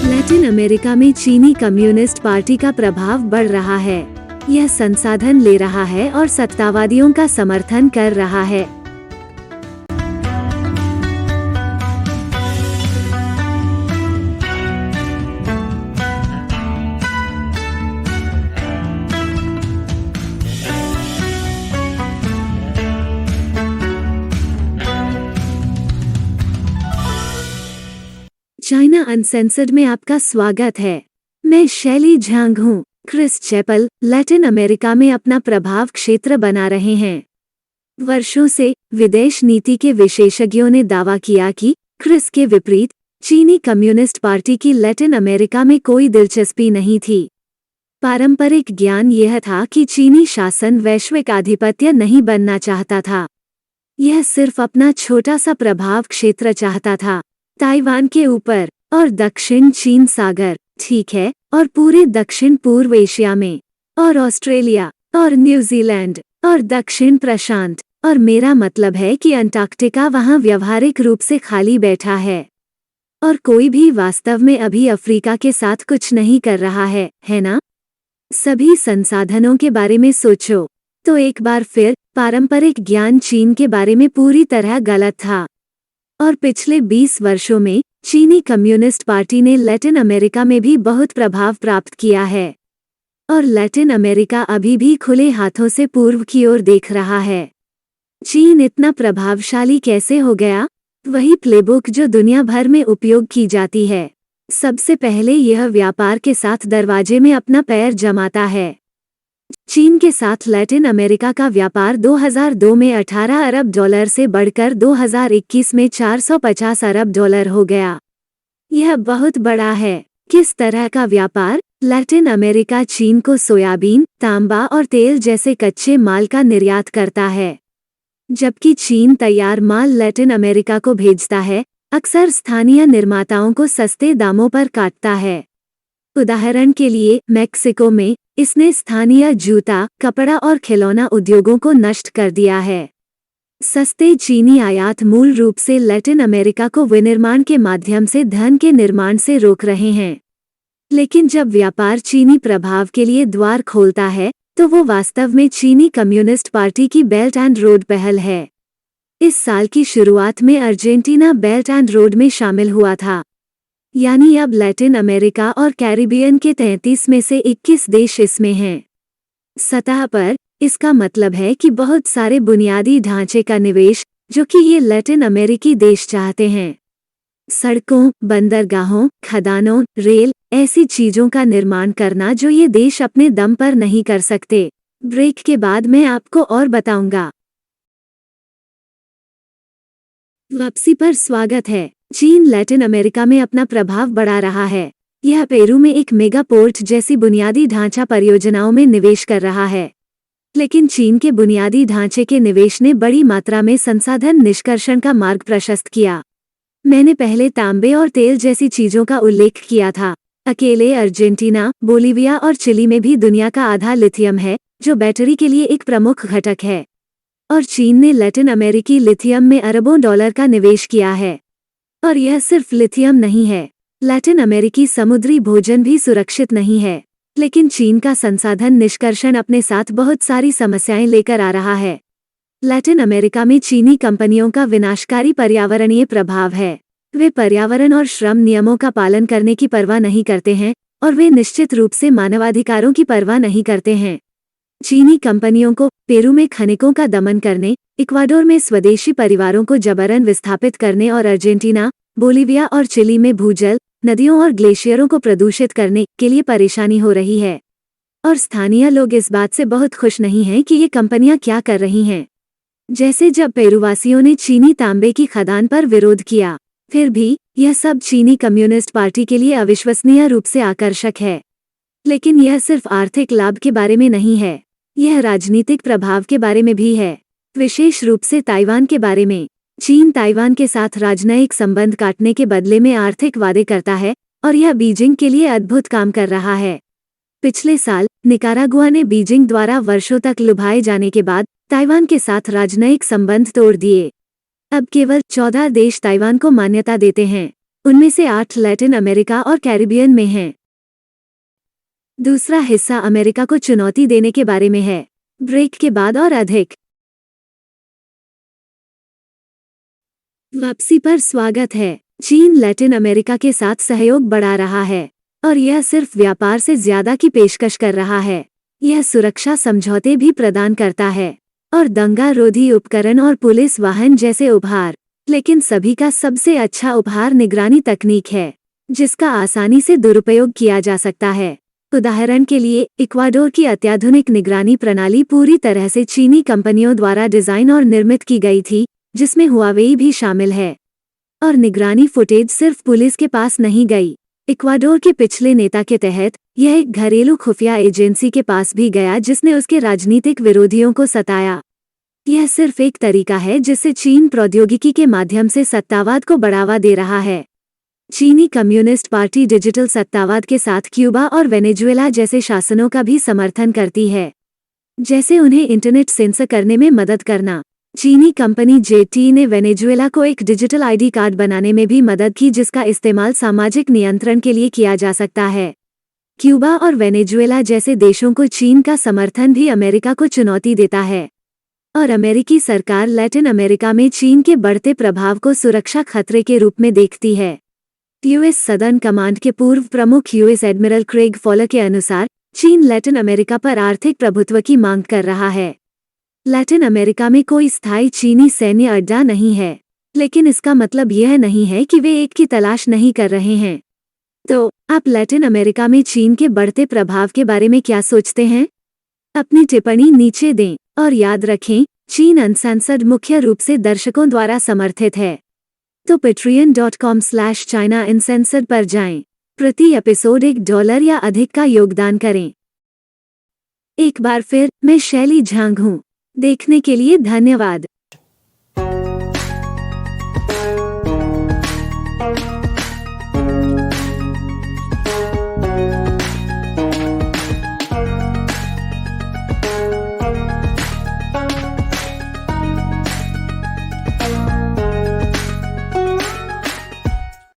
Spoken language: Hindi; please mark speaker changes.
Speaker 1: लैटिन अमेरिका में चीनी कम्युनिस्ट पार्टी का प्रभाव बढ़ रहा है। यह संसाधन ले रहा है और सत्तावादियों का समर्थन कर रहा है। चाइना अनसेंसर्ड में आपका स्वागत है। मैं शैली झांग हूँ। क्रिस चैपल लैटिन अमेरिका में अपना प्रभाव क्षेत्र बना रहे हैं। वर्षों से विदेश नीति के विशेषज्ञों ने दावा किया कि क्रिस के विपरीत चीनी कम्युनिस्ट पार्टी की लैटिन अमेरिका में कोई दिलचस्पी नहीं थी। पारंपरिक ज्ञान यह था कि चीनी शासन वैश्विक आधिपत्य नहीं बनना चाहता था। यह सिर्फ अपना छोटा सा प्रभाव क्षेत्र चाहता था, ताइवान के ऊपर और दक्षिण चीन सागर, ठीक है, और पूरे दक्षिण पूर्व एशिया में, और ऑस्ट्रेलिया और न्यूजीलैंड और दक्षिण प्रशांत, और मेरा मतलब है कि अंटार्कटिका वहां व्यावहारिक रूप से खाली बैठा है। और कोई भी वास्तव में अभी अफ्रीका के साथ कुछ नहीं कर रहा है ना? सभी संसाधनों के बारे में सोचो तो एक बार फिर पारंपरिक ज्ञान चीन के बारे में पूरी तरह गलत था। और पिछले 20 वर्षों में चीनी कम्युनिस्ट पार्टी ने लैटिन अमेरिका में भी बहुत प्रभाव प्राप्त किया है। और लैटिन अमेरिका अभी भी खुले हाथों से पूर्व की ओर देख रहा है। चीन इतना प्रभावशाली कैसे हो गया? वही प्लेबुक जो दुनिया भर में उपयोग की जाती है। सबसे पहले यह व्यापार के साथ दरवाजे में अपना पैर जमाता है। चीन के साथ लैटिन अमेरिका का व्यापार 2002 में 18 अरब डॉलर से बढ़कर 2021 में 450 अरब डॉलर हो गया। यह बहुत बड़ा है। किस तरह का व्यापार? लैटिन अमेरिका चीन को सोयाबीन, तांबा और तेल जैसे कच्चे माल का निर्यात करता है, जबकि चीन तैयार माल लैटिन अमेरिका को भेजता है, अक्सर स्थानीय निर्माताओं को सस्ते दामों पर काटता है। उदाहरण के लिए मेक्सिको में इसने स्थानीय जूता, कपड़ा और खिलौना उद्योगों को नष्ट कर दिया है। सस्ते चीनी आयात मूल रूप से लैटिन अमेरिका को विनिर्माण के माध्यम से धन के निर्माण से रोक रहे हैं। लेकिन जब व्यापार चीनी प्रभाव के लिए द्वार खोलता है तो वो वास्तव में चीनी कम्युनिस्ट पार्टी की बेल्ट एंड रोड पहल है। इस साल की शुरुआत में अर्जेंटीना बेल्ट एंड रोड में शामिल हुआ था, यानी अब लैटिन अमेरिका और कैरिबियन के 33 में से 21 देश इसमें हैं। सतह पर इसका मतलब है कि बहुत सारे बुनियादी ढांचे का निवेश जो कि ये लैटिन अमेरिकी देश चाहते हैं। सड़कों, बंदरगाहों, खदानों, रेल, ऐसी चीजों का निर्माण करना जो ये देश अपने दम पर नहीं कर सकते। ब्रेक के बाद मैं आपको और बताऊंगा। वापसी पर स्वागत है। चीन लैटिन अमेरिका में अपना प्रभाव बढ़ा रहा है। यह पेरू में एक मेगा पोर्ट जैसी बुनियादी ढांचा परियोजनाओं में निवेश कर रहा है। लेकिन चीन के बुनियादी ढांचे के निवेश ने बड़ी मात्रा में संसाधन निष्कर्षण का मार्ग प्रशस्त किया। मैंने पहले तांबे और तेल जैसी चीजों का उल्लेख किया था। अकेले अर्जेंटीना, बोलीविया और चिली में भी दुनिया का आधा लिथियम है, जो बैटरी के लिए एक प्रमुख घटक है। और चीन ने लैटिन अमेरिकी लिथियम में अरबों डॉलर का निवेश किया है। और यह सिर्फ लिथियम नहीं है, लैटिन अमेरिकी समुद्री भोजन भी सुरक्षित नहीं है। लेकिन चीन का संसाधन निष्कर्षण अपने साथ बहुत सारी समस्याएं लेकर आ रहा है। लैटिन अमेरिका में चीनी कंपनियों का विनाशकारी पर्यावरणीय प्रभाव है। वे पर्यावरण और श्रम नियमों का पालन करने की परवाह नहीं करते हैं, और वे निश्चित रूप से मानवाधिकारों की परवाह नहीं करते हैं। चीनी कंपनियों को पेरू में खनिकों का दमन करने, इक्वाडोर में स्वदेशी परिवारों को जबरन विस्थापित करने और अर्जेंटीना, बोलीविया और चिली में भूजल, नदियों और ग्लेशियरों को प्रदूषित करने के लिए परेशानी हो रही है। और स्थानीय लोग इस बात से बहुत खुश नहीं हैं कि ये कंपनियां क्या कर रही हैं। जैसे जब पेरूवासियों ने चीनी तांबे की खदान पर विरोध किया। फिर भी यह सब चीनी कम्युनिस्ट पार्टी के लिए अविश्वसनीय रूप से आकर्षक है। लेकिन यह सिर्फ आर्थिक लाभ के बारे में नहीं है, यह राजनीतिक प्रभाव के बारे में भी है, विशेष रूप से ताइवान के बारे में। चीन ताइवान के साथ राजनयिक संबंध काटने के बदले में आर्थिक वादे करता है, और यह बीजिंग के लिए अद्भुत काम कर रहा है। पिछले साल निकारागुआ ने बीजिंग द्वारा वर्षों तक लुभाए जाने के बाद ताइवान के साथ राजनयिक संबंध तोड़ दिए। अब केवल 14 देश ताइवान को मान्यता देते हैं। उनमें से 8 लैटिन अमेरिका और कैरिबियन में हैं। दूसरा हिस्सा अमेरिका को चुनौती देने के बारे में है। ब्रेक के बाद और अधिक। वापसी पर स्वागत है। चीन लैटिन अमेरिका के साथ सहयोग बढ़ा रहा है और यह सिर्फ व्यापार से ज्यादा की पेशकश कर रहा है। यह सुरक्षा समझौते भी प्रदान करता है और दंगा रोधी उपकरण और पुलिस वाहन जैसे उपहार। लेकिन सभी का सबसे अच्छा उपहार निगरानी तकनीक है, जिसका आसानी से दुरुपयोग किया जा सकता है। उदाहरण के लिए, इक्वाडोर की अत्याधुनिक निगरानी प्रणाली पूरी तरह से चीनी कंपनियों द्वारा डिजाइन और निर्मित की गई थी, जिसमें हुआवेई भी शामिल है। और निगरानी फुटेज सिर्फ पुलिस के पास नहीं गई। इक्वाडोर के पिछले नेता के तहत यह एक घरेलू खुफिया एजेंसी के पास भी गया, जिसने उसके राजनीतिक विरोधियों को सताया। यह सिर्फ एक तरीका है जिससे चीन प्रौद्योगिकी के माध्यम से सत्तावाद को बढ़ावा दे रहा है। चीनी कम्युनिस्ट पार्टी डिजिटल सत्तावाद के साथ क्यूबा और वेनेजुएला जैसे शासनों का भी समर्थन करती है, जैसे उन्हें इंटरनेट सेंसर करने में मदद करना। चीनी कंपनी जेटी ने वेनेजुएला को एक डिजिटल आईडी कार्ड बनाने में भी मदद की, जिसका इस्तेमाल सामाजिक नियंत्रण के लिए किया जा सकता है। क्यूबा और वेनेजुएला जैसे देशों को चीन का समर्थन भी अमेरिका को चुनौती देता है और अमेरिकी सरकार लैटिन अमेरिका में चीन के बढ़ते प्रभाव को सुरक्षा खतरे के रूप में देखती है। यूएस सदर्न कमांड के पूर्व प्रमुख यूएस एडमिरल क्रेग फॉलर के अनुसार चीन लैटिन अमेरिका पर आर्थिक प्रभुत्व की मांग कर रहा है। लैटिन अमेरिका में कोई स्थायी चीनी सैन्य अड्डा नहीं है, लेकिन इसका मतलब यह नहीं है कि वे एक की तलाश नहीं कर रहे हैं। तो आप लैटिन अमेरिका में चीन के बढ़ते प्रभाव के बारे में क्या सोचते हैं? अपनी टिप्पणी नीचे दें और याद रखें, चीन अनसेंसर्ड मुख्य रूप से दर्शकों द्वारा समर्थित है। तो patreon.com/China Uncensored पर जाएं। प्रति एपिसोड $1 या अधिक का योगदान करें। एक बार फिर, मैं शैली झांग हूँ। देखने के लिए धन्यवाद।